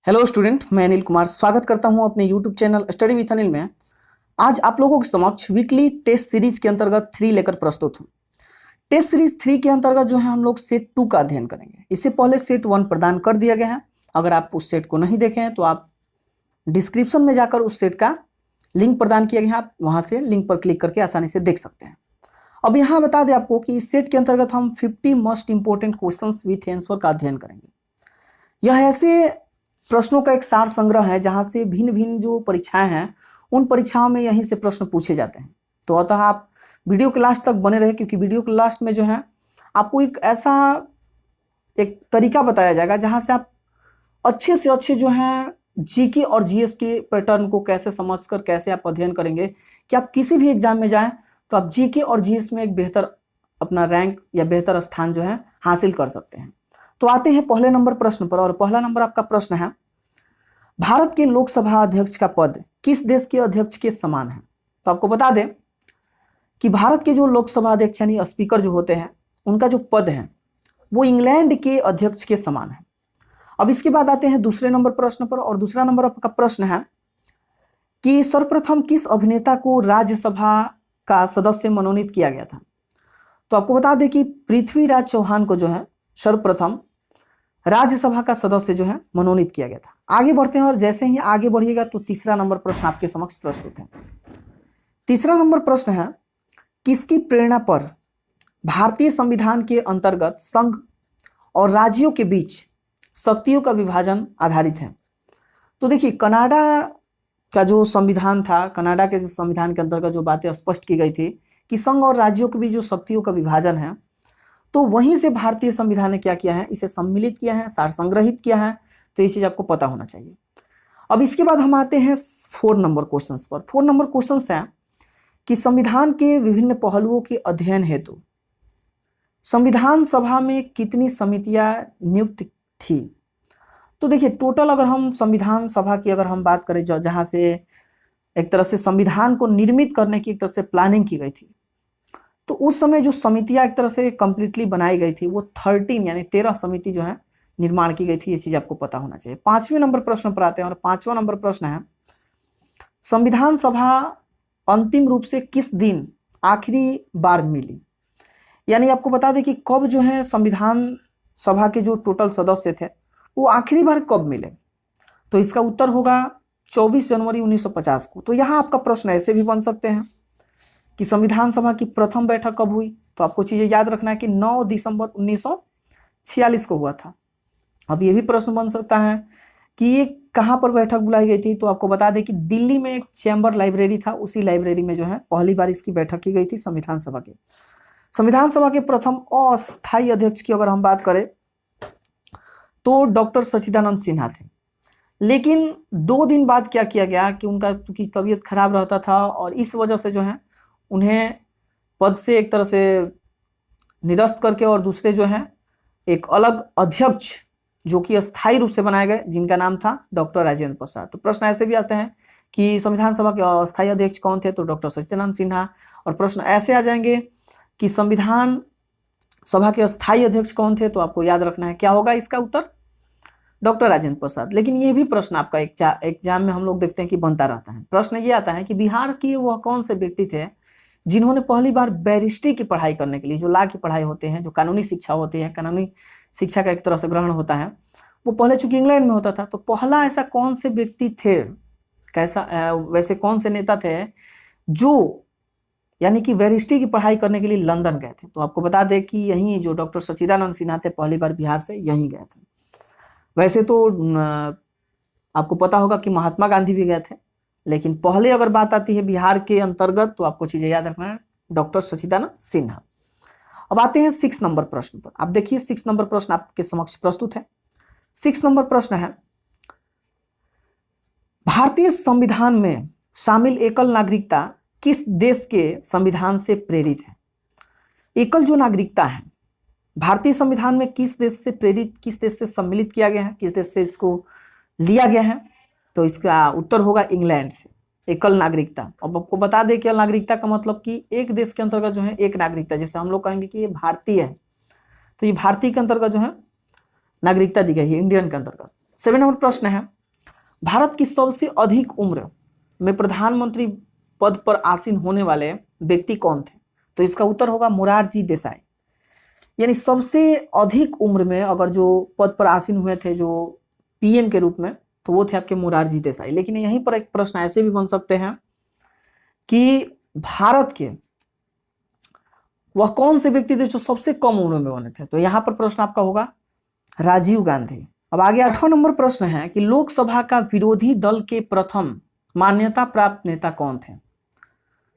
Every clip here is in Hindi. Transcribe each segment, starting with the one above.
हेलो स्टूडेंट, मैं अनिल कुमार स्वागत करता हूं अपने YouTube channel study with Anil में। आज आप लोगों के समक्ष वीकली टेस्ट सीरीज के अंतर्गत 3 लेकर प्रस्तुत हूं। टेस्ट सीरीज 3 के अंतर्गत जो है हम लोग सेट 2 का अध्ययन करेंगे। इससे पहले सेट 1 प्रदान कर दिया गया है। अगर आप उस सेट को नहीं देखे हैं तो आप डिस्क्रिप्शन में जाकर उस सेट का लिंक प्रदान किया गया है, आप वहां से लिंक पर क्लिक करके आसानी से देख सकते हैं। अब यहाँ बता दें आपको कि इस सेट के अंतर्गत हम 50 most important question with answer का अध्ययन करेंगे। यह ऐसे प्रश्नों का एक सार संग्रह है जहां से भिन्न भिन्न जो परीक्षाएं हैं उन परीक्षाओं में यहीं से प्रश्न पूछे जाते हैं। तो अतः आप वीडियो के लास्ट तक बने रहे, क्योंकि वीडियो के लास्ट में जो है आपको एक ऐसा एक तरीका बताया जाएगा जहां से आप अच्छे से अच्छे जो है जीके और जीएस के पैटर्न को कैसे समझकर कैसे आप अध्ययन करेंगे कि आप किसी भी एग्जाम में जाएं तो आप जीके और जीएस में एक बेहतर अपना रैंक या बेहतर स्थान जो है हासिल कर सकते हैं। तो आते हैं पहले नंबर प्रश्न पर, और पहला नंबर आपका प्रश्न है, भारत के लोकसभा अध्यक्ष का पद किस देश के अध्यक्ष के समान है? तो आपको बता दें कि भारत के जो लोकसभा अध्यक्ष यानी स्पीकर जो होते हैं उनका जो पद है वो इंग्लैंड के अध्यक्ष के समान है। अब इसके बाद आते हैं दूसरे नंबर प्रश्न पर, और दूसरा नंबर आपका प्रश्न है कि सर्वप्रथम किस अभिनेता को राज्यसभा का सदस्य मनोनीत किया गया था? तो आपको बता दें कि पृथ्वीराज चौहान को जो है सर्वप्रथम राज्यसभा का सदस्य जो है मनोनीत किया गया था। आगे बढ़ते हैं, और जैसे ही आगे बढ़िएगा तो तीसरा नंबर प्रश्न आपके समक्ष प्रस्तुत है। तीसरा नंबर प्रश्न है, किसकी प्रेरणा पर भारतीय संविधान के अंतर्गत संघ और राज्यों के बीच शक्तियों का विभाजन आधारित है? तो देखिए, कनाडा का जो संविधान था, कनाडा के संविधान के अंतर्गत जो बातें स्पष्ट की गई थी कि संघ और राज्यों के बीच जो शक्तियों का विभाजन है, तो वहीं से भारतीय संविधान ने क्या किया है, इसे सम्मिलित किया है, सार संग्रहित किया है। तो ये चीज आपको पता होना चाहिए। अब इसके बाद हम आते हैं 4 नंबर क्वेश्चंस पर। 4 नंबर क्वेश्चंस है कि संविधान के विभिन्न पहलुओं के अध्ययन हेतु संविधान सभा में कितनी समितियां नियुक्त थी? तो देखिए, टोटल अगर हम संविधान सभा की अगर हम बात करें, जहां से एक तरह से संविधान को निर्मित करने की एक तरह से प्लानिंग की गई थी, तो उस समय जो समितियां एक तरह से कंप्लीटली बनाई गई थी वो 13 यानी 13 समिति जो है निर्माण की गई थी। ये चीज आपको पता होना चाहिए। 5वें नंबर प्रश्न पर आते हैं, और 5वां नंबर प्रश्न है, संविधान सभा अंतिम रूप से किस दिन आखिरी बार मिली? यानी आपको बता दें कि कब जो है संविधान सभा के जो टोटल सदस्य थे वो आखिरी बार कब मिले? तो इसका उत्तर होगा 24 जनवरी 1950 को। तो यहाँ आपका प्रश्न ऐसे भी बन सकते हैं कि संविधान सभा की प्रथम बैठक कब हुई? तो आपको चीजें याद रखना है कि 9 दिसंबर 1946 को हुआ था। अब ये भी प्रश्न बन सकता है कि ये कहाँ पर बैठक बुलाई गई थी? तो आपको बता दें कि दिल्ली में एक चैम्बर लाइब्रेरी था, उसी लाइब्रेरी में जो है पहली बार इसकी बैठक की गई थी संविधान सभा के। संविधान सभा के प्रथम अस्थायी अध्यक्ष की अगर हम बात करें तो डॉक्टर सच्चिदानंद सिन्हा थे। लेकिन 2 दिन बाद क्या किया गया कि उनका क्योंकि तबीयत खराब रहता था, और इस वजह से जो है उन्हें पद से एक तरह से निरस्त करके और दूसरे जो है एक अलग अध्यक्ष जो कि अस्थायी रूप से बनाए गए, जिनका नाम था डॉक्टर राजेंद्र प्रसाद। तो प्रश्न ऐसे भी आते हैं कि संविधान सभा के अस्थायी अध्यक्ष कौन थे? तो डॉक्टर सच्चिदानंद सिन्हा। और प्रश्न ऐसे आ जाएंगे कि संविधान सभा के अस्थायी अध्यक्ष कौन थे? तो आपको याद रखना है क्या होगा इसका उत्तर, डॉक्टर राजेंद्र प्रसाद। लेकिन ये भी प्रश्न आपका एग्जाम में हम लोग देखते हैं कि बनता रहता है। प्रश्न ये आता है कि बिहार के वह कौन से व्यक्ति थे जिन्होंने पहली बार बैरिस्ट्री की पढ़ाई करने के लिए, जो लॉ की पढ़ाई होते हैं, जो कानूनी शिक्षा होती है, कानूनी शिक्षा का एक तरह से ग्रहण होता है, वो पहले चूंकि इंग्लैंड में होता था, तो पहला ऐसा कौन से व्यक्ति थे, कैसा वैसे कौन से नेता थे जो यानी कि बैरिस्ट्री की पढ़ाई करने के लिए लंदन गए थे? तो आपको बता दें कि यही जो डॉक्टर सच्चिदानंद सिन्हा थे पहली बार बिहार से यहीं गए थे। वैसे तो आपको पता होगा कि महात्मा गांधी भी गए थे, लेकिन पहले अगर बात आती है बिहार के अंतर्गत तो आपको चीजें याद रखना है, डॉक्टर सच्चिदानंद सिन्हा। अब आते हैं 6 नंबर प्रश्न पर। आप देखिए 6 नंबर प्रश्न आपके समक्ष प्रस्तुत है। 6 नंबर प्रश्न है, भारतीय संविधान में शामिल एकल नागरिकता किस देश के संविधान से प्रेरित है? एकल जो नागरिकता है भारतीय संविधान में किस देश से प्रेरित, किस देश से सम्मिलित किया गया है, किस देश से इसको लिया गया है? तो इसका उत्तर होगा इंग्लैंड से, एकल नागरिकता। अब आपको बता दें कि एकल नागरिकता का मतलब कि एक देश के अंतर्गत जो है एक नागरिकता, जैसे हम लोग कहेंगे कि ये भारतीय है, तो ये भारतीय के अंतर्गत जो है नागरिकता दी गई है इंडियन के अंतर्गत। 7 नंबर प्रश्न है, भारत की सबसे अधिक उम्र में प्रधानमंत्री पद पर आसीन होने वाले व्यक्ति कौन थे? तो इसका उत्तर होगा मोरारजी देसाई। यानी सबसे अधिक उम्र में अगर जो पद पर आसीन हुए थे जो पीएम के रूप में, तो वो थे आपके मोरारजी देसाई। लेकिन यहीं पर एक प्रश्न ऐसे भी बन सकते हैं कि भारत के वह कौन से व्यक्ति थे जो सबसे कम उम्र में बने थे? तो यहां पर प्रश्न आपका होगा राजीव गांधी। अब आगे 8वां नंबर प्रश्न है कि लोकसभा का विरोधी दल के प्रथम मान्यता प्राप्त नेता कौन थे?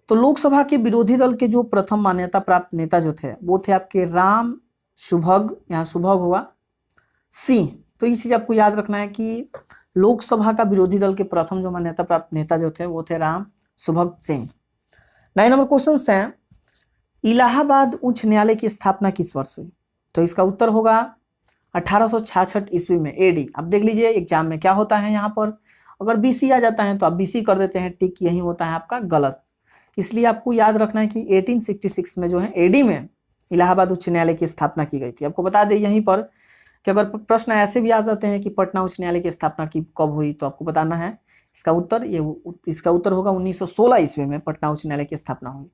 तो लोकसभा के विरोधी दल के जो प्रथम मान्यता प्राप्त नेता जो थे वो थे आपके राम सुभग, यहाँ सुभग होगा सिंह। तो ये चीज आपको याद रखना है कि लोकसभा का विरोधी दल के प्रथम जो मान्यता प्राप्त नेता जो थे वो थे राम सुभग सिंह। 9 नंबर क्वेश्चन है इलाहाबाद उच्च न्यायालय की स्थापना किस वर्ष हुई? तो इसका उत्तर होगा 1866 ईस्वी में, एडी। अब देख लीजिए एग्जाम में क्या होता है, यहाँ पर अगर बीसी आ जाता है तो आप बीसी कर देते हैं, टिक यही होता है आपका गलत। इसलिए आपको याद रखना है कि 1866 में जो है एडी में इलाहाबाद उच्च न्यायालय की स्थापना की गई थी। आपको बता दें यहीं पर कि अगर प्रश्न ऐसे भी आ जाते हैं कि पटना उच्च न्यायालय की स्थापना की कब हुई, तो आपको बताना है इसका उत्तर होगा 1916 ईस्वी में पटना उच्च न्यायालय की स्थापना हुई।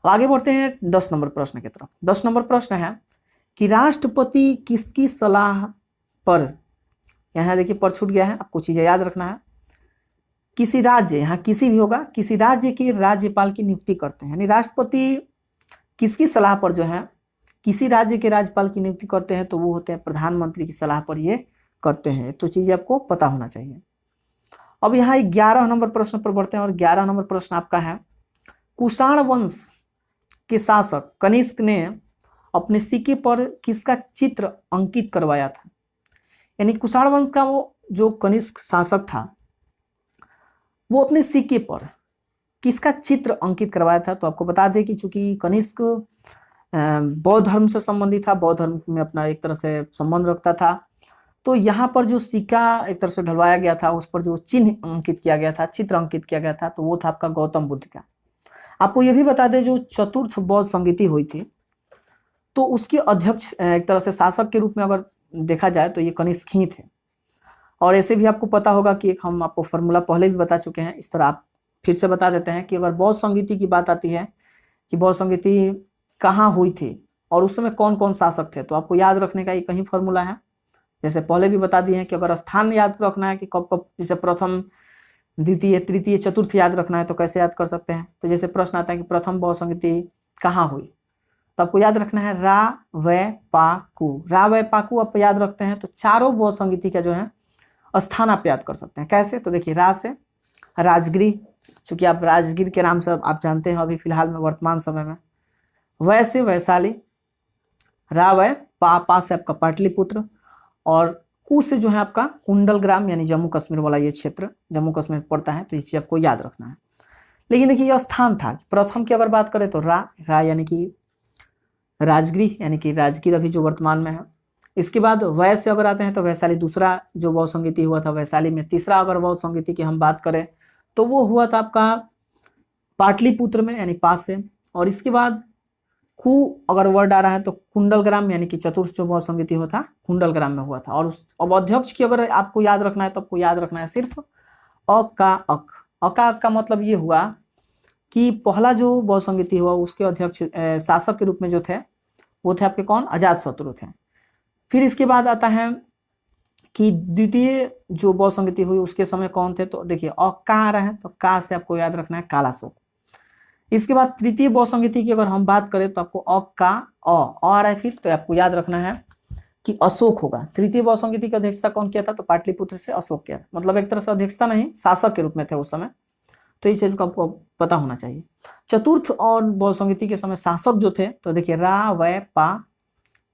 आगे बढ़ते हैं 10 नंबर प्रश्न की तरफ। 10 नंबर प्रश्न है कि राष्ट्रपति किसकी सलाह पर, यहाँ देखिए पर छूट गया है, आपको चीजें याद रखना है, किसी राज्य, यहाँ किसी भी होगा, किसी राज्य के राज्यपाल की नियुक्ति करते हैं। यानी राष्ट्रपति किसकी सलाह पर जो है किसी राज्य के राज्यपाल की नियुक्ति करते हैं, तो वो होते हैं प्रधानमंत्री की सलाह पर ये करते हैं। तो चीजें आपको पता होना चाहिए। अब यहाँ 11 नंबर प्रश्न पर बढ़ते हैं और 11 नंबर प्रश्न आपका है कुषाण वंश के शासक कनिष्क ने अपने सिक्के पर किसका चित्र अंकित करवाया था? यानी कुषाण वंश का वो जो कनिष्क शासक था वो अपने सिक्के पर किसका चित्र अंकित करवाया था? तो आपको बता दें कि चूंकि कनिष्क बौद्ध धर्म से संबंधित था, बौद्ध धर्म में अपना एक तरह से संबंध रखता था, तो यहाँ पर जो सिक्का एक तरह से ढलवाया गया था उस पर जो चिन्ह अंकित किया गया था, चित्र अंकित किया गया था, तो वो था आपका गौतम बुद्ध का। आपको ये भी बता दें जो चतुर्थ बौद्ध संगीति हुई थी तो उसके अध्यक्ष एक तरह से शासक के रूप में अगर देखा जाए तो ये कनिष्क ही थे। और ऐसे भी आपको पता होगा कि एक हम आपको फॉर्मूला पहले भी बता चुके हैं, इस तरह आप फिर से बता देते हैं कि अगर बौद्ध संगीति की बात आती है कि बौद्ध संगीति कहाँ हुई थी और उस समय कौन कौन शासक थे, तो आपको याद रखने का एक ही फॉर्मूला है। जैसे पहले भी बता दिए हैं कि अगर स्थान याद रखना है कि कब कब, जैसे प्रथम द्वितीय तृतीय चतुर्थ याद रखना है तो कैसे याद कर सकते हैं? तो जैसे प्रश्न आता है कि प्रथम बौद्ध संगीति कहाँ हुई, तो आपको याद रखना है रा व पा कु। रा व पा कु आप याद रखते हैं तो चारों बौद्ध संगीति का जो है स्थान आप याद कर सकते हैं। कैसे? तो देखिए रा से राजगिरी, चूंकि आप राजगिर के नाम से आप जानते हैं अभी फिलहाल में वर्तमान समय में, वै से वैशाली, रा व पा से आपका पाटलिपुत्र, और कु से जो है आपका कुंडलग्राम यानी जम्मू कश्मीर वाला ये क्षेत्र जम्मू कश्मीर पड़ता है, तो इस चीज आपको याद रखना है। लेकिन देखिए यह स्थान था, प्रथम की अगर बात करें तो रा यानी कि राजगिर यानी कि राजगिर अभी जो वर्तमान में है। इसके बाद वै से अगर आते हैं तो वैशाली दूसरा जो बौद्ध संगीति हुआ था वैशाली में। तीसरा अगर बौद्ध संगीति की हम बात करें तो वो हुआ था आपका पाटलिपुत्र में यानी पास से। और इसके बाद कु अगर वर्ड आ रहा है तो कुंडलग्राम यानी कि चतुर्थ जो बौद्ध संगीति हुआ था कुंडलग्राम में हुआ था। और उस अब अध्यक्ष की अगर आपको याद रखना है तो आपको याद रखना है सिर्फ अ का अक का मतलब ये हुआ कि पहला जो बौद्ध संगीति हुआ उसके अध्यक्ष शासक के रूप में जो थे वो थे आपके कौन? अजातशत्रु थे। फिर इसके बाद आता है कि द्वितीय जो बौद्ध संगीति हुई उसके समय कौन थे? तो देखिए अ का आ रहा है तो का से आपको याद रखना है कालाशोक। इसके बाद तृतीय बौद्ध संगीति की अगर हम बात करें तो आपको अ का अ आ रहा है फिर, तो आपको याद रखना है कि अशोक होगा। तृतीय बौद्ध संगीति की अध्यक्षता कौन किया था? तो पाटलिपुत्र से अशोक किया, मतलब एक तरह से अध्यक्षता नहीं शासक के रूप में थे उस समय, तो इस चीज को आपको पता होना चाहिए। चतुर्थ और बौद्ध संगीति के समय शासक जो थे तो देखिए रा व पा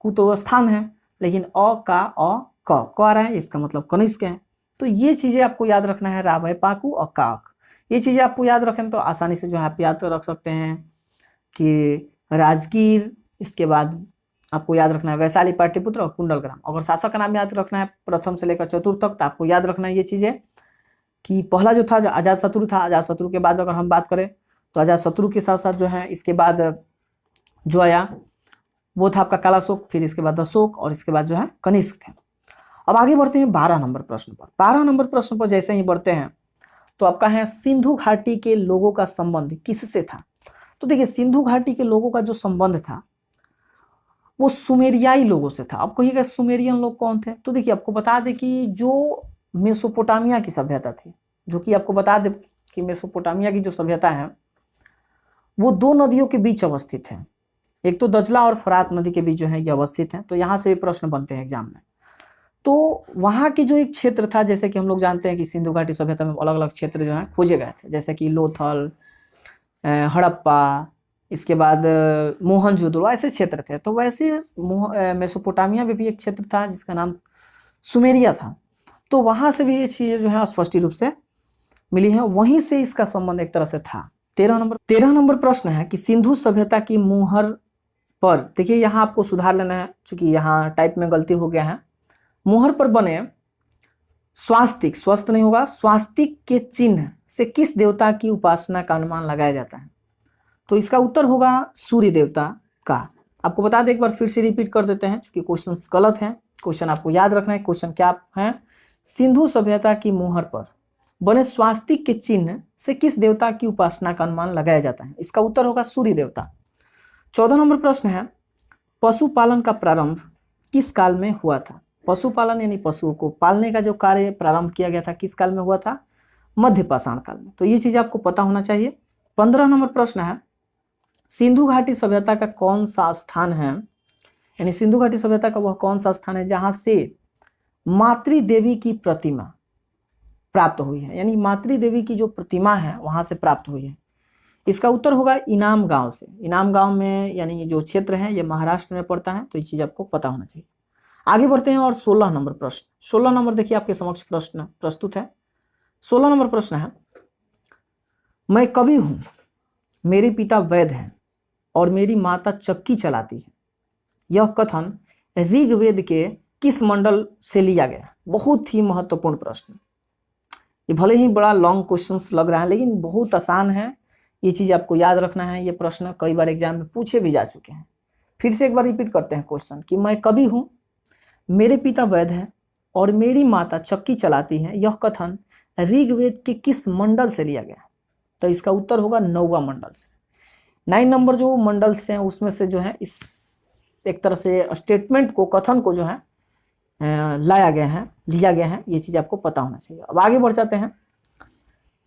कु तो स्थान है, लेकिन अ का अ क आ रहा है, इसका मतलब कनिष्क है। तो ये चीजें आपको याद रखना है, रा व पा कु और का अक। ये चीजें आपको याद रखें तो आसानी से जो है आप याद रख सकते हैं कि राजगीर, इसके बाद आपको याद रखना है वैशाली, पाटलिपुत्र और कुंडलग्राम। अगर शासक का नाम याद रखना है प्रथम से लेकर चतुर्थ तक तो आपको याद रखना है ये चीजें कि पहला जो था अजातशत्रु था, अजातशत्रु के बाद अगर हम बात करें तो अजातशत्रु के साथ साथ जो है इसके बाद जो आया वो था आपका कालाशोक, फिर इसके बाद अशोक और इसके बाद जो है कनिष्क थे। अब आगे बढ़ते हैं 12 नंबर प्रश्न पर। 12 नंबर प्रश्न पर जैसे ही बढ़ते हैं तो आपका है सिंधु घाटी के लोगों का संबंध किससे था। तो देखिए सिंधु घाटी के लोगों का जो संबंध था वो सुमेरियाई लोगों से था। अब कहिएगा सुमेरियन लोग कौन थे, तो देखिए आपको बता दें कि जो मेसोपोटामिया की सभ्यता थी, जो कि आपको बता दें कि मेसोपोटामिया की जो सभ्यता है वो दो नदियों के बीच अवस्थित है। एक तो दजला और फरात नदी के बीच जो है ये अवस्थित है। तो यहाँ से भी प्रश्न बनते हैं एग्जाम में। तो वहाँ की जो एक क्षेत्र था, जैसे कि हम लोग जानते हैं कि सिंधु घाटी सभ्यता में अलग अलग क्षेत्र जो है खोजे गए थे, जैसे कि लोथल, हड़प्पा, इसके बाद मोहनजोदड़ो, ऐसे क्षेत्र थे। तो वैसे मेसोपोटामिया में भी एक क्षेत्र था जिसका नाम सुमेरिया था। तो वहाँ से भी ये चीज़ें जो है स्पष्ट रूप से मिली है, वहीं से इसका संबंध एक तरह से था। 13 नंबर प्रश्न है कि सिंधु सभ्यता की मुहर पर, देखिए यहाँ आपको सुधार लेना है क्योंकि यहाँ टाइप में गलती हो गया है। मुहर पर बने स्वास्तिक, स्वस्थ नहीं होगा, स्वास्तिक के चिन्ह से किस देवता की उपासना का अनुमान लगाया जाता है। तो इसका उत्तर होगा सूर्य देवता का। आपको बता दें, एक बार फिर से रिपीट कर देते हैं क्योंकि क्वेश्चन गलत है। क्वेश्चन आपको याद रखना है। क्वेश्चन क्या है, सिंधु सभ्यता की मुहर पर बने स्वास्तिक के चिन्ह से किस देवता की उपासना का अनुमान लगाया जाता है। इसका उत्तर होगा सूर्य देवता। 14 नंबर प्रश्न है, पशुपालन का प्रारंभ किस काल में हुआ था। पशुपालन यानी पशुओं को पालने का जो कार्य प्रारंभ किया गया था किस काल में हुआ था, मध्य पाषाण काल में। तो ये चीज आपको पता होना चाहिए। 15 नंबर प्रश्न है, सिंधु घाटी सभ्यता का कौन सा स्थान है, यानी सिंधु घाटी सभ्यता का वह कौन सा स्थान है जहां से मातृ देवी की प्रतिमा प्राप्त हुई है, यानी मातृ देवी की जो प्रतिमा है वहां से प्राप्त हुई है। इसका उत्तर होगा इनाम गांव से। इनाम गांव में, यानी ये जो क्षेत्र है ये महाराष्ट्र में पड़ता है। तो ये चीज आपको पता होना चाहिए। आगे बढ़ते हैं और 16 नंबर प्रश्न। 16 नंबर देखिए आपके समक्ष प्रश्न प्रस्तुत है। 16 नंबर प्रश्न है, मैं कवि हूं, मेरे पिता वैद्य हैं और मेरी माता चक्की चलाती है। यह कथन ऋग्वेद के किस मंडल से लिया गया। बहुत ही महत्वपूर्ण प्रश्न। ये भले ही बड़ा लॉन्ग क्वेश्चंस लग रहा है लेकिन बहुत आसान है। ये चीज आपको याद रखना है। ये प्रश्न कई बार एग्जाम में पूछे भी जा चुके हैं। फिर से एक बार रिपीट करते हैं क्वेश्चन कि मैं कवि हूं, मेरे पिता वैद्य हैं और मेरी माता चक्की चलाती है। यह कथन ऋग्वेद के किस मंडल से लिया गया। तो इसका उत्तर होगा 9वां मंडल से। 9 नंबर जो मंडल्स हैं उसमें से जो है इस एक तरह से स्टेटमेंट को, कथन को जो है लाया गया है, लिया गया है। ये चीज आपको पता होना चाहिए। अब आगे बढ़ जाते हैं।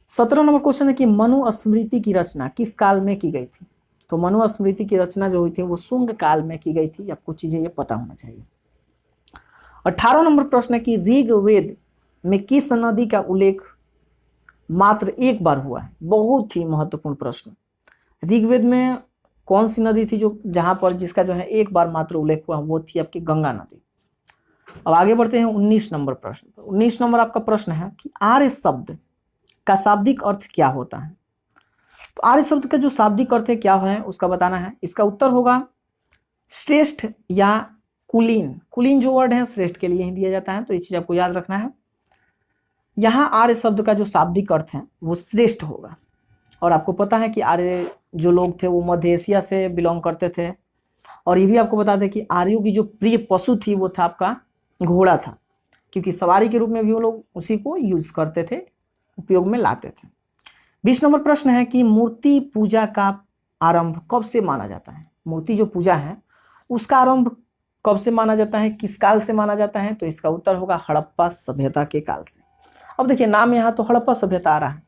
17 नंबर क्वेश्चन है कि मनुस्मृति की रचना किस काल में की गई थी। तो मनुस्मृति की रचना जो हुई थी वो शुंग काल में की गई थी। आपको चीजें ये पता होना चाहिए। 18 नंबर प्रश्न है कि ऋग्वेद में किस नदी का उल्लेख मात्र एक बार हुआ है। बहुत ही महत्वपूर्ण प्रश्न। ऋग्वेद में कौन सी नदी थी जो जहां पर जिसका जो है एक बार मात्र उल्लेख हुआ, वो थी आपकी गंगा नदी। अब आगे बढ़ते हैं 19 नंबर प्रश्न पर। 19 नंबर आपका प्रश्न है कि आर्य शब्द का शाब्दिक अर्थ क्या होता है। तो आर्य शब्द का जो शाब्दिक अर्थ है क्या है उसका बताना है। इसका उत्तर होगा श्रेष्ठ या कुलीन। कुलीन जो वर्ड है श्रेष्ठ के लिए ही दिया जाता है। तो ये चीज आपको याद रखना है। यहाँ आर्य शब्द का जो शाब्दिक अर्थ है वो श्रेष्ठ होगा। और आपको पता है कि आर्य जो लोग थे वो मध्य एशिया से बिलोंग करते थे। और ये भी आपको बता दें कि आर्यों की जो प्रिय पशु थी वो था आपका घोड़ा था, क्योंकि सवारी के रूप में भी वो लोग उसी को यूज करते थे, उपयोग में लाते थे। 20 नंबर प्रश्न है कि मूर्ति पूजा का आरंभ कब से माना जाता है। मूर्ति जो पूजा है उसका आरंभ कब से माना जाता है, किस काल से माना जाता है। तो इसका उत्तर होगा हड़प्पा सभ्यता के काल से। अब देखिए नाम यहाँ तो हड़प्पा सभ्यता आ रहा है।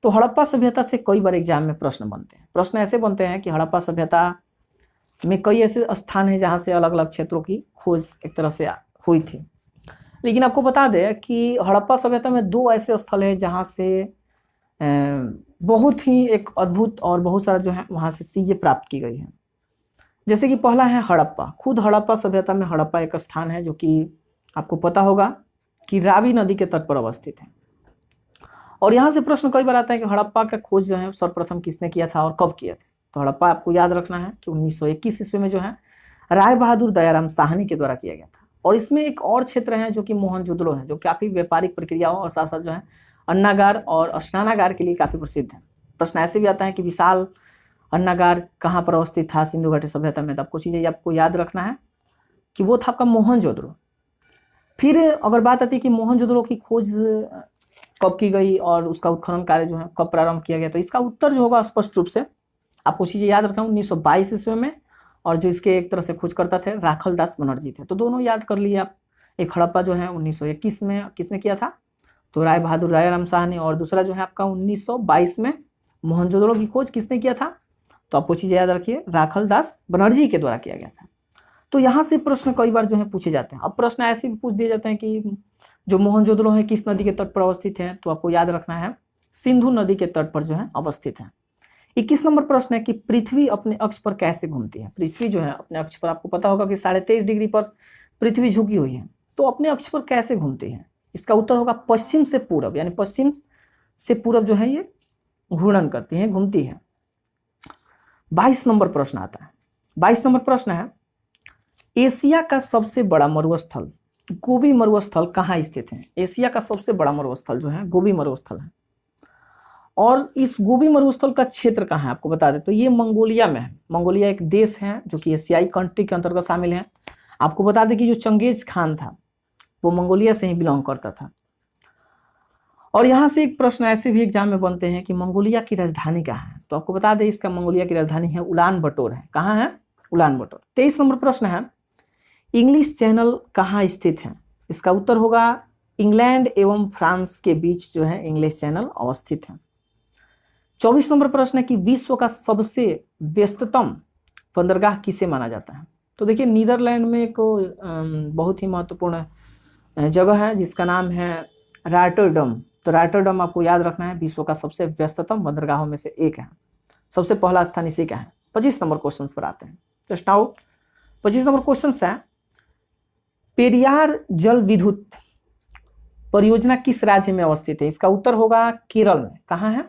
तो हड़प्पा सभ्यता से कई बार एग्जाम में प्रश्न बनते हैं। प्रश्न ऐसे बनते हैं कि हड़प्पा सभ्यता में कई ऐसे स्थान हैं जहाँ से अलग अलग क्षेत्रों की खोज एक तरह से हुई थी। लेकिन आपको बता दें कि हड़प्पा सभ्यता में 2 ऐसे स्थल हैं जहाँ से बहुत ही एक अद्भुत और बहुत सारा जो है वहाँ से चीजें प्राप्त की गई हैं। जैसे कि पहला है हड़प्पा। खुद हड़प्पा सभ्यता में हड़प्पा एक स्थान है जो कि आपको पता होगा कि रावी नदी के तट पर अवस्थित है। और यहाँ से प्रश्न कई बार आता है कि हड़प्पा का खोज जो है सर्वप्रथम किसने किया था और कब किया था। तो हड़प्पा आपको याद रखना है कि 1921 ईस्वी में जो है राय बहादुर दयाराम साहनी के द्वारा किया गया था। और इसमें एक और क्षेत्र है जो कि मोहनजोदड़ो है, जो काफी व्यापारिक प्रक्रियाओं और साथ साथ जो है अन्नागार और स्नानागार के लिए काफी प्रसिद्ध है। प्रश्न ऐसे भी आता है कि विशाल अन्नागार कहाँ पर अवस्थित था सिंधु घाटी सभ्यता में। तब कुछ चीजें आपको याद रखना है कि वो था आपका मोहनजोदड़ो। फिर अगर बात आती है कि मोहनजोदड़ो की खोज कब की गई और उसका उत्खनन कार्य जो है कब प्रारंभ किया गया, तो इसका उत्तर जो होगा स्पष्ट रूप से आपको चीज़ें याद रखना 1922 ईस्वी में, और जो इसके एक तरह से खोजकर्ता थे राखल दास बनर्जी थे। तो दोनों याद कर लिए आप। एक हड़प्पा जो है 1921 में किसने किया था, तो राय बहादुर राजाराम शाह ने, और दूसरा जो है आपका 1922 में मोहनजोदड़ो की खोज किसने किया था, तो आपको चीज़ें याद रखिए राखल दास बनर्जी के द्वारा किया गया था। तो यहाँ से प्रश्न कई बार जो है पूछे जाते हैं। अब प्रश्न ऐसे भी पूछ दिए जाते हैं कि जो मोहनजोदड़ो है किस नदी के तट पर अवस्थित है, तो आपको याद रखना है सिंधु नदी के तट पर जो है अवस्थित है। 21 नंबर प्रश्न है कि पृथ्वी अपने अक्ष पर कैसे घूमती है। पृथ्वी जो है अपने अक्ष पर, आपको पता होगा कि 23.5 डिग्री पर पृथ्वी झुकी हुई है, तो अपने अक्ष पर कैसे घूमती है, इसका उत्तर होगा पश्चिम से पूरब, यानी पश्चिम से पूरब जो है ये घूर्णन करती है, घूमती है। 22 नंबर प्रश्न आता है। 22 नंबर प्रश्न है एशिया का सबसे बड़ा मरुस्थल गोबी मरुस्थल कहाँ स्थित है। एशिया का सबसे बड़ा मरुस्थल जो है गोबी मरुस्थल है, और इस गोबी मरुस्थल का क्षेत्र कहाँ है आपको बता दें, तो ये मंगोलिया में है। मंगोलिया एक देश है जो कि एशियाई कंट्री के अंतर्गत शामिल है। आपको बता दें कि जो चंगेज खान था वो मंगोलिया से ही बिलोंग करता था। और यहाँ से एक प्रश्न ऐसे भी एग्जाम में बनते हैं कि मंगोलिया की राजधानी कहाँ है, तो आपको बता दें इसका मंगोलिया की राजधानी है उलान बटोर है। कहाँ है, उलान बटोर। 23 नंबर प्रश्न है इंग्लिश चैनल कहाँ स्थित है। इसका उत्तर होगा इंग्लैंड एवं फ्रांस के बीच जो है इंग्लिश चैनल अवस्थित है। 24 नंबर प्रश्न है कि विश्व का सबसे व्यस्ततम बंदरगाह किसे माना जाता है। तो देखिए नीदरलैंड में एक बहुत ही महत्वपूर्ण जगह है जिसका नाम है रॉटरडम। तो रॉटरडम आपको याद रखना है विश्व का सबसे व्यस्ततम बंदरगाहों में से एक है, सबसे पहला स्थान इसी का है। 25 नंबर क्वेश्चन पर आते हैं। तो स्टाउट 25 नंबर क्वेश्चन है पेरियार जल विद्युत परियोजना किस राज्य में अवस्थित है। इसका उत्तर होगा केरल में। कहाँ है,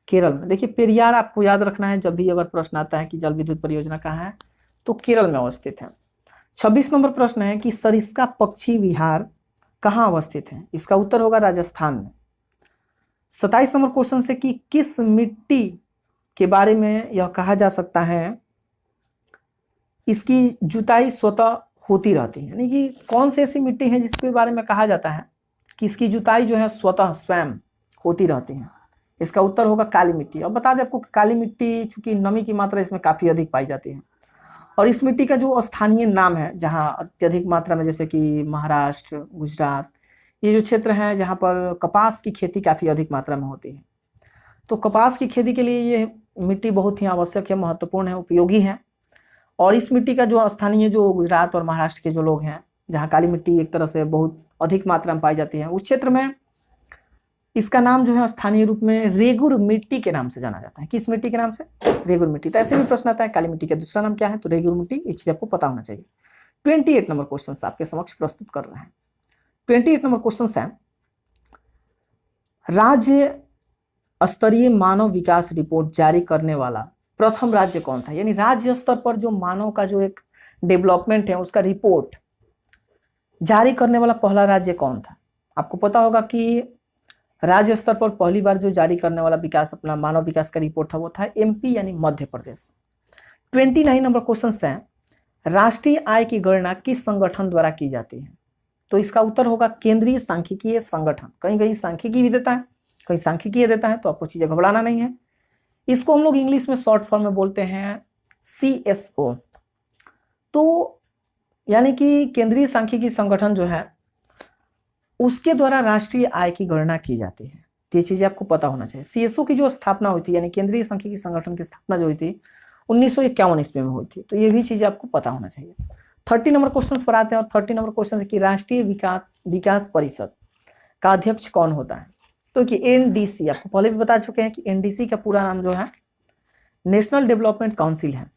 केरल में। देखिए पेरियार आपको याद रखना है जब भी अगर प्रश्न आता है कि जल विद्युत परियोजना कहाँ है, तो केरल में अवस्थित है। 26 नंबर प्रश्न है कि सरिस्का पक्षी विहार कहाँ अवस्थित है। इसका उत्तर होगा राजस्थान में। 27 नंबर क्वेश्चन से कि किस मिट्टी के बारे में यह कहा जा सकता है इसकी जुताई स्वतः होती रहती है, यानी कि कौन सी ऐसी मिट्टी है जिसके बारे में कहा जाता है कि इसकी जुताई जो है स्वतः स्वयं होती रहती है। इसका उत्तर होगा काली मिट्टी। और बता दें आपको काली मिट्टी चूंकि नमी की मात्रा इसमें काफ़ी अधिक पाई जाती है, और इस मिट्टी का जो स्थानीय नाम है जहाँ अत्यधिक मात्रा में, जैसे कि महाराष्ट्र, गुजरात, ये जो क्षेत्र हैं जहाँ पर कपास की खेती काफ़ी अधिक मात्रा में होती है, तो कपास की खेती के लिए ये मिट्टी बहुत ही आवश्यक है, महत्वपूर्ण है, उपयोगी है। और इस मिट्टी का जो स्थानीय जो गुजरात और महाराष्ट्र के जो लोग हैं जहाँ काली मिट्टी एक तरह से बहुत अधिक मात्रा में पाई जाती है, उस क्षेत्र में इसका नाम जो है स्थानीय रूप में रेगुर मिट्टी के नाम से जाना जाता है। किस मिट्टी के नाम से, रेगुर मिट्टी। तो ऐसे भी प्रश्न आता है काली मिट्टी का दूसरा नाम क्या है, तो रेगुर मिट्टी। ये चीज आपको पता होना चाहिए। 28 नंबर क्वेश्चन आपके समक्ष प्रस्तुत कर रहे हैं। 28 नंबर क्वेश्चन है राज्य स्तरीय मानव विकास रिपोर्ट जारी करने वाला प्रथम राज्य कौन था। यानी राज्य स्तर पर जो मानव का जो एक डेवलपमेंट है उसका रिपोर्ट जारी करने वाला पहला राज्य कौन था। आपको पता होगा कि राज्य स्तर पर पहली बार जो जारी करने वाला विकास अपना मानव विकास का रिपोर्ट था वो था एमपी यानी मध्य प्रदेश। 29 नंबर क्वेश्चन है राष्ट्रीय आय की गणना किस संगठन द्वारा की जाती है। तो इसका उत्तर होगा केंद्रीय सांख्यिकीय संगठन। कहीं कहीं सांख्यिकी भी देता है, कहीं सांख्यिकीय देता है, तो आपको चीजें घबराना नहीं है। इसको हम लोग इंग्लिश में शॉर्ट फॉर्म में बोलते हैं CSO। तो यानी कि केंद्रीय सांख्यिकी संगठन जो है उसके द्वारा राष्ट्रीय आय की गणना की जाती है। तो ये चीजें आपको पता होना चाहिए। CSO की जो स्थापना हुई थी यानी केंद्रीय सांख्यिकी संगठन की स्थापना जो हुई थी 1951 ईस्वी में हुई थी। तो ये भी चीजें आपको पता होना चाहिए। 30 नंबर क्वेश्चन पर आते हैं, और 30 नंबर क्वेश्चन है कि राष्ट्रीय विकास परिषद का अध्यक्ष कौन होता है। तो कि NDC, आपको पहले भी बता चुके हैं कि NDC का पूरा नाम जो है नेशनल डेवलपमेंट काउंसिल है।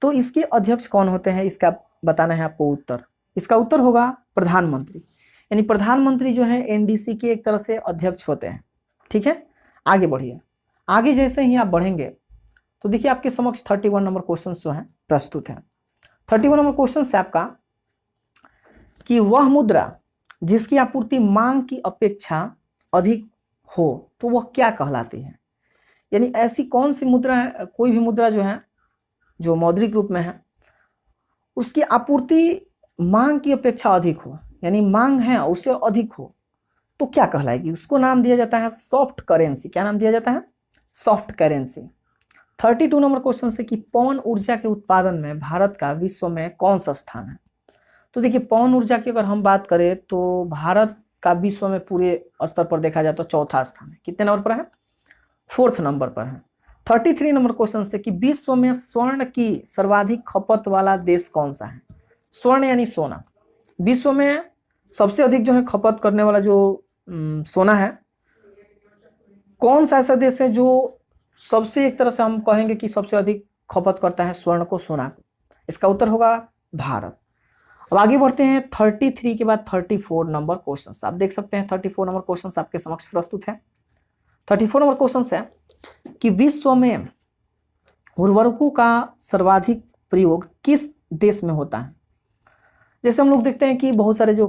तो इसके अध्यक्ष कौन होते हैं इसका बताना है आपको उत्तर। इसका उत्तर होगा प्रधानमंत्री। यानी प्रधानमंत्री जो है NDC के एक तरह से अध्यक्ष होते हैं। ठीक है, आगे बढ़िए। आगे जैसे ही आप बढ़ेंगे तो देखिए आपके समक्ष 31 नंबर क्वेश्चन जो है प्रस्तुत है। 31 नंबर क्वेश्चन से आपका कि वह मुद्रा जिसकी आपूर्ति मांग की अपेक्षा अधिक हो तो वह क्या कहलाती है। यानी ऐसी कौन सी मुद्रा है, कोई भी मुद्रा जो है जो मौद्रिक रूप में है उसकी आपूर्ति मांग की अपेक्षा अधिक हो, यानी मांग है उससे अधिक हो तो क्या कहलाएगी, उसको नाम दिया जाता है सॉफ्ट करेंसी। क्या नाम दिया जाता है, सॉफ्ट करेंसी। 32 नंबर क्वेश्चन से कि पवन ऊर्जा के उत्पादन में भारत का विश्व में कौन सा स्थान है। तो देखिए पवन ऊर्जा की अगर हम बात करें तो भारत का विश्व में पूरे स्तर पर देखा जाए तो चौथा स्थान है। कितने नंबर पर है, 4th नंबर पर है। 33 नंबर क्वेश्चन से कि विश्व में स्वर्ण की सर्वाधिक खपत वाला देश कौन सा है। स्वर्ण यानी सोना, विश्व में सबसे अधिक जो है खपत करने वाला जो सोना है, कौन सा ऐसा देश है जो सबसे एक तरह से हम कहेंगे कि सबसे अधिक खपत करता है स्वर्ण को, सोना को। इसका उत्तर होगा भारत। अब आगे बढ़ते हैं 33 के बाद 34 नंबर क्वेश्चन। आप देख सकते हैं 34 नंबर क्वेश्चन आपके समक्ष प्रस्तुत है। 34 नंबर क्वेश्चन है कि विश्व में उर्वरकों का सर्वाधिक प्रयोग किस देश में होता है। जैसे हम लोग देखते हैं कि बहुत सारे जो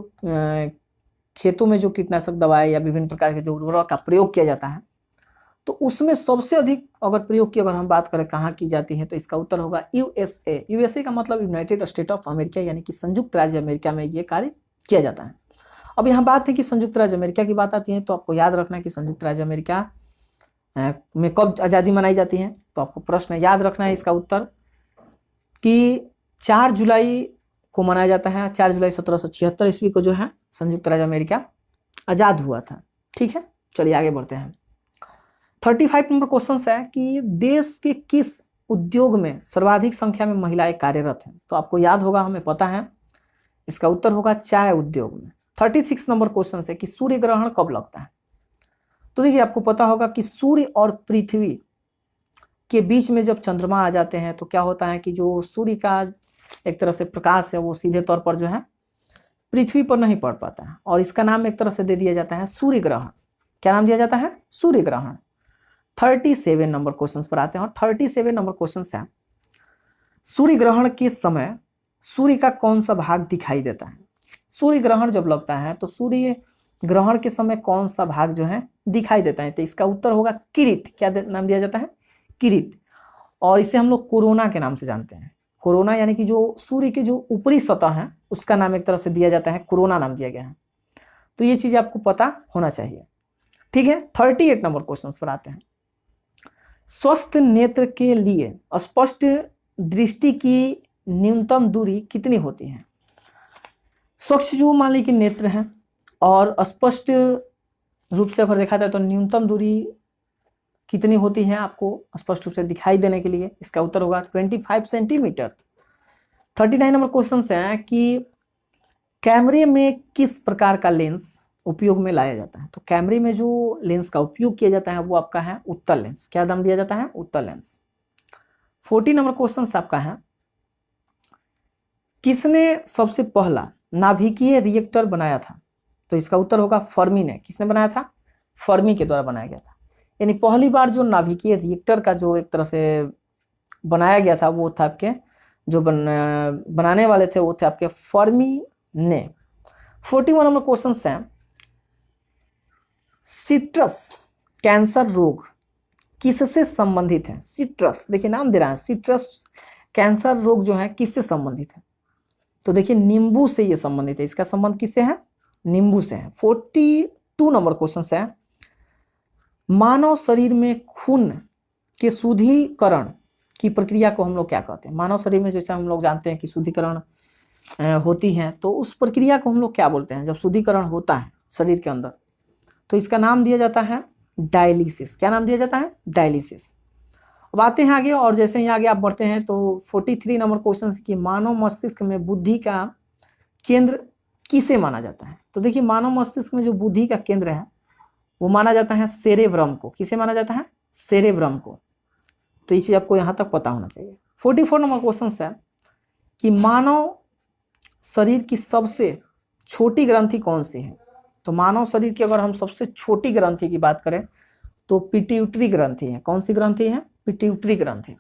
खेतों में जो कीटनाशक दवाएं या विभिन्न प्रकार के जो उर्वरक का प्रयोग किया जाता है, तो उसमें सबसे अधिक अगर प्रयोग की अगर हम बात करें कहाँ की जाती है तो इसका उत्तर होगा यूएसए। यूएसए का मतलब यूनाइटेड स्टेट ऑफ अमेरिका, यानी कि संयुक्त राज्य अमेरिका में ये कार्य किया जाता है। अब यहाँ बात है कि संयुक्त राज्य अमेरिका की बात आती है तो आपको याद रखना है कि संयुक्त राज्य अमेरिका में कब आज़ादी मनाई जाती है। तो आपको प्रश्न याद रखना है इसका उत्तर कि 4 जुलाई को मनाया जाता है। 4 जुलाई 1776 ईस्वी को जो है संयुक्त राज्य अमेरिका आज़ाद हुआ था। ठीक है, चलिए आगे बढ़ते हैं। 35 नंबर क्वेश्चन है कि देश के किस उद्योग में सर्वाधिक संख्या में महिलाएं कार्यरत हैं। तो आपको याद होगा, हमें पता है, इसका उत्तर होगा चाय उद्योग में। 36 नंबर क्वेश्चन है कि सूर्य ग्रहण कब लगता है। तो देखिए आपको पता होगा कि सूर्य और पृथ्वी के बीच में जब चंद्रमा आ जाते हैं तो क्या होता है कि जो सूर्य का एक तरह से प्रकाश है वो सीधे तौर पर जो है पृथ्वी पर नहीं पड़ पाता है, और इसका नाम एक तरह से दे दिया जाता है सूर्य ग्रहण। क्या नाम दिया जाता है, सूर्य ग्रहण। 37 नंबर क्वेश्चन पर आते हैं, और 37 नंबर क्वेश्चन है सूर्य ग्रहण के समय सूर्य का कौन सा भाग दिखाई देता है। सूर्य ग्रहण जब लगता है तो सूर्य ग्रहण के समय कौन सा भाग जो है दिखाई देता है। तो इसका उत्तर होगा किरीट। क्या नाम दिया जाता है, किरीट। और इसे हम लोग कोरोना के नाम से जानते हैं। कोरोना यानी कि जो सूर्य की जो ऊपरी सतह है उसका नाम एक तरह से दिया जाता है, कोरोना नाम दिया गया है। तो ये चीज आपको पता होना चाहिए। ठीक है, 38 नंबर क्वेश्चन पर आते हैं। स्वस्थ नेत्र के लिए स्पष्ट दृष्टि की न्यूनतम दूरी कितनी होती है। स्वच्छ जो मान लीजिए नेत्र है और स्पष्ट रूप से अगर देखा जाए तो न्यूनतम दूरी कितनी होती है आपको स्पष्ट रूप से दिखाई देने के लिए। इसका उत्तर होगा 25 सेंटीमीटर। 39 नंबर क्वेश्चन है कि कैमरे में किस प्रकार का लेंस उपयोग में लाया जाता है। तो कैमरे में जो लेंस का उपयोग किया जाता है वो आपका है उत्तल लेंस। क्या नाम दिया जाता है, उत्तल लेंस। 40 नंबर क्वेश्चन आपका है किसने सबसे पहला नाभिकीय रिएक्टर बनाया था। तो इसका उत्तर होगा फर्मी ने। किसने बनाया था, फर्मी के द्वारा बनाया गया था। यानी पहली बार जो नाभिकीय रिएक्टर का जो एक तरह से बनाया गया था वो था आपके जो बनाने वाले थे वो थे आपके फर्मी ने। 41 नंबर क्वेश्चन है सिट्रस कैंसर रोग किससे संबंधित है। सिट्रस देखिए नाम दे रहा है, सिट्रस कैंसर रोग जो है किससे संबंधित है। तो देखिए नींबू से ये संबंधित है। इसका संबंध किससे है, नींबू से है। 42 नंबर क्वेश्चन है मानव शरीर में खून के शुद्धिकरण की प्रक्रिया को हम लोग क्या कहते हैं। मानव शरीर में जैसे हम लोग जानते हैं कि शुद्धिकरण होती है तो उस प्रक्रिया को हम लोग क्या बोलते हैं जब शुद्धिकरण होता है शरीर के अंदर। तो इसका नाम दिया जाता है डायलिसिस। क्या नाम दिया जाता है, डायलिसिस। अब आते हैं आगे, और जैसे ही आगे आप बढ़ते हैं तो 43 नंबर क्वेश्चन कि मानव मस्तिष्क में बुद्धि का केंद्र किसे माना जाता है। तो देखिए मानव मस्तिष्क में जो बुद्धि का केंद्र है वो माना जाता है सेरेब्रम को। किसे माना जाता है, सेरेब्रम को। तो ये चीज आपको यहाँ तक पता होना चाहिए। 44 नंबर क्वेश्चन है कि मानव शरीर की सबसे छोटी ग्रंथि कौन सी है। तो मानव शरीर की अगर हम सबसे छोटी ग्रंथि की बात करें तो पिट्यूटरी ग्रंथि है। कौन सी ग्रंथि है, पिट्यूटरी ग्रंथि।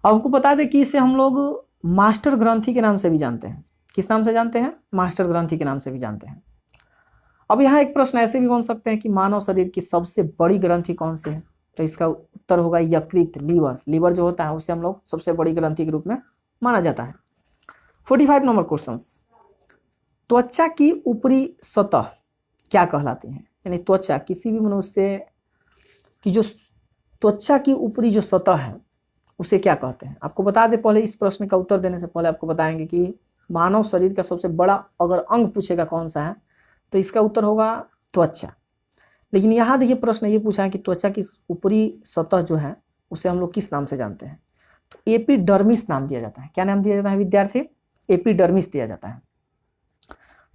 अब हमको बता दें कि इसे हम लोग मास्टर ग्रंथि के नाम से भी जानते हैं। किस नाम से जानते हैं, मास्टर ग्रंथि के नाम से भी जानते हैं। अब यहाँ एक प्रश्न ऐसे भी बन सकते हैं कि मानव शरीर की सबसे बड़ी ग्रंथि कौन सी है। तो इसका उत्तर होगा यकृत, लीवर। लीवर जो होता है उसे हम लोग सबसे बड़ी ग्रंथि के रूप में माना जाता है। 45 नंबर क्वेश्चन। त्वचा की ऊपरी सतह क्या कहलाती है? यानी त्वचा, किसी भी मनुष्य की जो त्वचा की ऊपरी जो सतह है उसे क्या कहते हैं? आपको बता दें, पहले इस प्रश्न का उत्तर देने से पहले आपको बताएंगे कि मानव शरीर का सबसे बड़ा अगर अंग पूछेगा कौन सा है, तो इसका उत्तर होगा त्वचा। लेकिन यहाँ देखिए प्रश्न ये पूछा है कि त्वचा की ऊपरी सतह जो है उसे हम लोग किस नाम से जानते हैं? तो एपिडर्मिस नाम दिया जाता है। क्या नाम दिया जाता है विद्यार्थी? एपिडर्मिस दिया जाता है।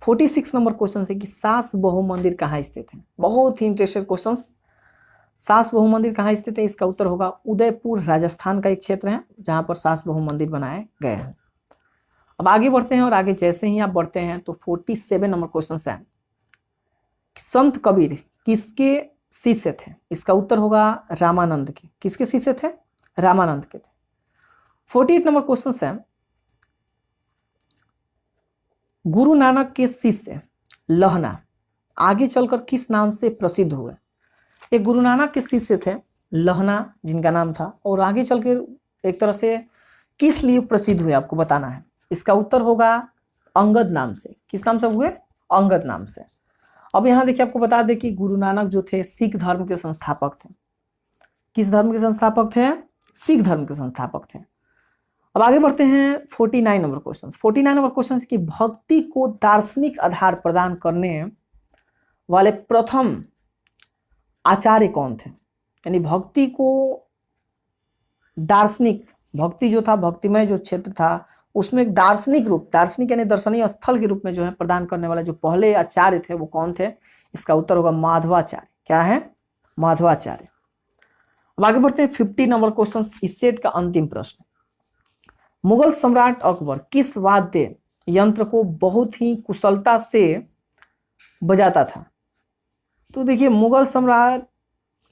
46 नंबर क्वेश्चन से कि सास बहु मंदिर कहाँ स्थित है? बहुत ही इंटरेस्टेड क्वेश्चन। सास बहु मंदिर कहाँ स्थित है? इसका उत्तर होगा उदयपुर, राजस्थान का एक क्षेत्र है जहाँ पर सास बहु मंदिर बनाए गए हैं। अब आगे बढ़ते हैं और आगे जैसे ही आप बढ़ते हैं तो 47 नंबर क्वेश्चन है, संत कबीर किसके शिष्य थे? इसका उत्तर होगा रामानंद के। किसके शिष्य थे? रामानंद के थे। 48 नंबर क्वेश्चन है, गुरु नानक के शिष्य लहना आगे चलकर किस नाम से प्रसिद्ध हुए? एक गुरु नानक के शिष्य थे लहना जिनका नाम था, और आगे चलकर एक तरह से किस लिए प्रसिद्ध हुए आपको बताना है। इसका उत्तर होगा अंगद नाम से। किस नाम से हुए? अंगद नाम से। अब यहाँ देखिए आपको बता दें कि गुरु नानक जो थे सिख धर्म के संस्थापक थे। किस धर्म के संस्थापक थे? सिख धर्म के संस्थापक थे। अब आगे बढ़ते हैं 49 नंबर क्वेश्चन। 49 नंबर क्वेश्चन की भक्ति को दार्शनिक आधार प्रदान करने वाले प्रथम आचार्य कौन थे? यानी भक्ति को दार्शनिक, भक्ति जो था, भक्तिमय जो क्षेत्र था उसमें एक दार्शनिक रूप, दार्शनिक यानी दर्शनीय स्थल के रूप में जो है प्रदान करने वाले जो पहले आचार्य थे वो कौन थे? इसका उत्तर होगा माधवाचार्य। क्या है? माधवाचार्य। अब आगे बढ़ते हैं 50 नंबर क्वेश्चन, इस सेट का अंतिम प्रश्न। मुगल सम्राट अकबर किस वाद्य यंत्र को बहुत ही कुशलता से बजाता था? तो देखिए मुगल सम्राट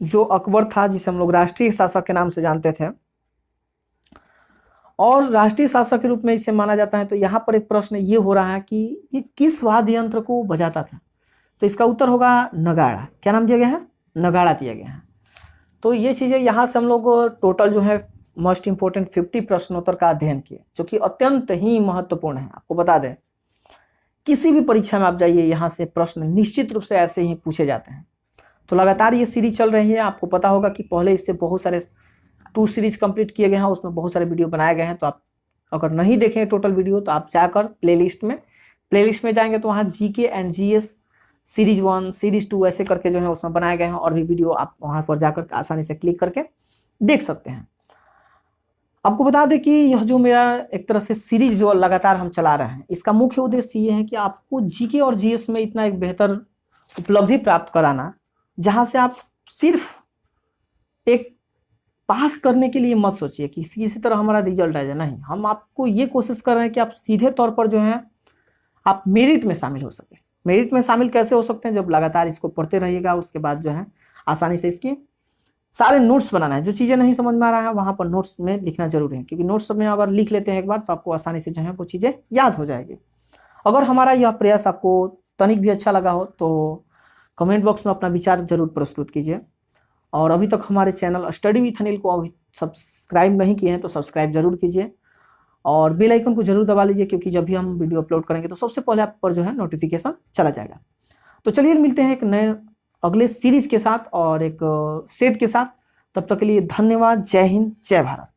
जो अकबर था, जिसे हम लोग राष्ट्रीय शासक के नाम से जानते थे और राष्ट्रीय शासक के रूप में इसे माना जाता है, तो यहाँ पर एक प्रश्न ये हो रहा है कि ये किस वाद्य यंत्र को बजाता था? तो इसका उत्तर होगा नगाड़ा। क्या नाम दिया गया है? नगाड़ा दिया गया है। तो ये चीज़ें यहाँ से हम लोग टोटल जो है मोस्ट इंपोर्टेंट 50 प्रश्नोत्तर का अध्ययन किए, जो कि अत्यंत ही महत्वपूर्ण है। आपको बता दें किसी भी परीक्षा में आप जाइए, यहाँ से प्रश्न निश्चित रूप से ऐसे ही पूछे जाते हैं। तो लगातार ये सीरीज चल रही है। आपको पता होगा कि पहले इससे बहुत सारे 2 सीरीज कंप्लीट किए गए हैं, उसमें बहुत सारे वीडियो बनाए गए हैं। तो आप अगर नहीं देखें टोटल वीडियो तो आप जाकर प्लेलिस्ट में जाएंगे तो वहाँ GK and GS series 1 series 2 ऐसे करके जो है उसमें बनाए गए हैं, और भी वीडियो आप वहाँ पर जाकर आसानी से क्लिक करके देख सकते हैं। आपको बता दें कि यह जो मेरा एक तरह से सीरीज जो लगातार हम चला रहे हैं, इसका मुख्य उद्देश्य ये है कि आपको जीके और जीएस में इतना एक बेहतर उपलब्धि प्राप्त कराना, जहाँ से आप सिर्फ एक पास करने के लिए मत सोचिए कि किसी तरह हमारा रिजल्ट आ जाए। नहीं, हम आपको ये कोशिश कर रहे हैं कि आप सीधे तौर पर जो है आप मेरिट में शामिल हो सके। मेरिट में शामिल कैसे हो सकते हैं? जब लगातार इसको पढ़ते रहिएगा, उसके बाद जो है आसानी से इसके सारे नोट्स बनाना है। जो चीज़ें नहीं समझ में आ रहा है वहाँ पर नोट्स में लिखना जरूरी है, क्योंकि नोट्स में अगर लिख लेते हैं एक बार तो आपको आसानी से जो है वो चीज़ें याद हो जाएगी। अगर हमारा यह प्रयास आपको तनिक भी अच्छा लगा हो तो कमेंट बॉक्स में अपना विचार जरूर प्रस्तुत कीजिए। और अभी तक हमारे चैनल स्टडी विथ अनिल को अभी सब्सक्राइब नहीं किए हैं तो सब्सक्राइब जरूर कीजिए, और बेल आइकन को जरूर दबा लीजिए, क्योंकि जब भी हम वीडियो अपलोड करेंगे तो सबसे पहले आप पर जो है नोटिफिकेशन चला जाएगा। तो चलिए मिलते हैं एक नए अगले सीरीज के साथ और एक सेट के साथ। तब तक के लिए धन्यवाद। जय हिंद, जय भारत।